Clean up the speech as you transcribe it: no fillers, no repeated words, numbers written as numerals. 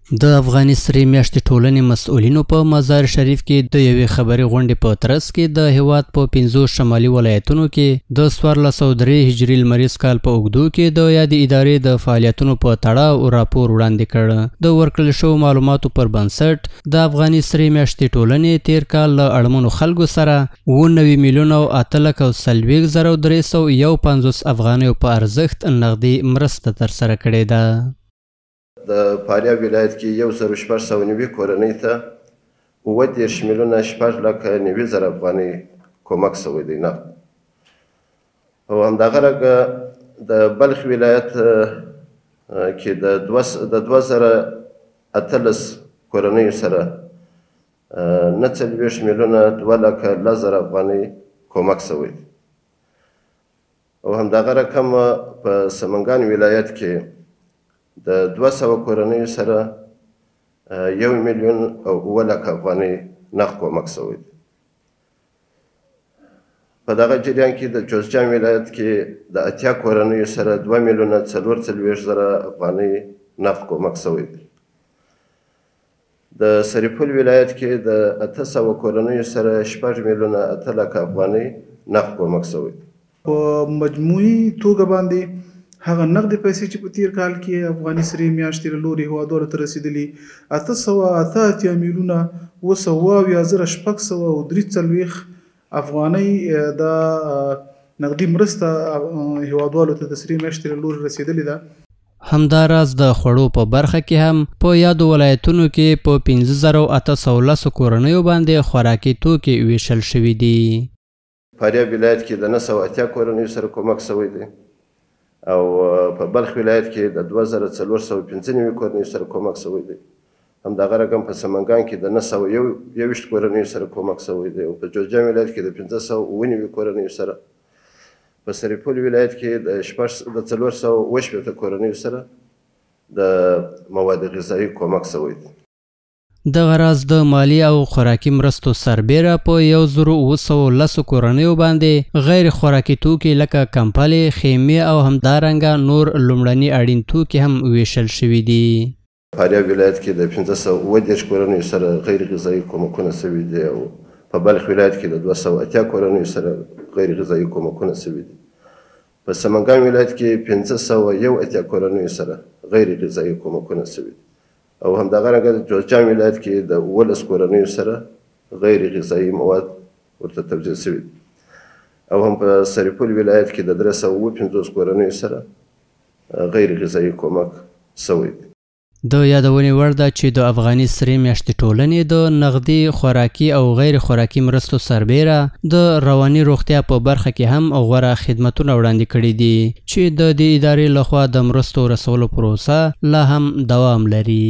د افغاني سرې میاشتې ټولنې مسؤلینو په مزار شریف کې د یوې خبري غونډې په ترڅ کې د هیواد په 50 شمالي ولایتونو کې د 1403 هجري لمریز کال په اوږدو کې د یادې ادارې د فعالیتونو په تړاو راپور وړاندې کړ. د ورکړل شویو معلوماتو پر بنسټ د افغاني سرې میاشتې ټولنې تیر کال له اړمنو خلکو سره 99,8,351 افغانیو په ارزښت نغدي مرسته ترسره کړې ده. د فاریاب ولایت کې 1,690 کورنۍ ته 7,6,9,000 افغانۍ کومک شوی دی نقد. او همدغه رنګه د بلخ ولایت کې د 2,018 کورنیو سره 49,2,00,000 افغانۍ کومک شوی دی. او همدغه رقم په سمنګان ولایت کې د 200 کورنیو سره 1,000,000 افغانۍ نقد کومک شوی دی. په دغه جریان کې د جوزجان ولایت کې د 80 کورنیو سره 2,440,000 افغانۍ نقد کومک شوی دی. د سرپل ولایت کې د 800 کورنیو سره 6,800,000 افغانۍ نقد کومک شوی دی. په مجموعي توګه باندې هغه نقدي پیسې چې په تیر کال کې افغاني سرې میاشتې له لورې هیوادوالو ته رسېدلي 888,773,643 افغانۍ د نقدي مرسته هیوادوالو ته د سرې میاشتې له لورې رسېدلې ده. همداراز د خوړو په برخه کې هم په یادو ولایتونو کې په 5,810 کورنیو باندې خوراکي توکي ویشل شوي دي. فاریاب ولایت کې د 980 کورنیو سره کومک شوی دی. او په بلخ ولایت کې د 2,495 کورنیو سره کومک شوی دی. همدغه رقم په سمنګان کې د 921 کورنیو سره کومک شوی دی. او په جوزجان ولایت کې د 590 کورنیو سره، په سرپل ولایت کې د 420 کورنیو سره د مواد غذایي کومک شوی دی. دغه راز د مالی او خوراکي مرستو سربیره په 1,910 کورنیو باندې غیر خوراکي توکي لکه کمپلې، خیمې او همدارنګه نور لومړني اړین توکي هم ویشل شوي دي. فاریاب ولایت کې د 530 کورنیو سره غیر غذایي کومکونه شوي دي. او په بلخ ولایت کې د 280 کورنیو سره غیر غذایي کومکونه شوي دي. په سمنګان ولایت کې 501 کورنیو سره غیر غذایي کومکونه شوي دي. او همدغه رنګه د جوزجان ولایت کې د 19 کورنیو سره غیر غذایي مواد ورته توزیع شوي دي. او هم په سرپل ولایت کې د 350 کورنیو سره غیر غذایي کومک شوی دی. د یادونې وړ ده چې د افغاني سرې میاشتې ټولنې د نغدي، خوراکي او غیر خوراکي مرستو سربیره د رواني روغتیا په برخه کې هم غوره خدمتونه وړاندې کړي دي چې د دې ادارې لخوا د مرستو رسولو پروسه لا هم دوام لري.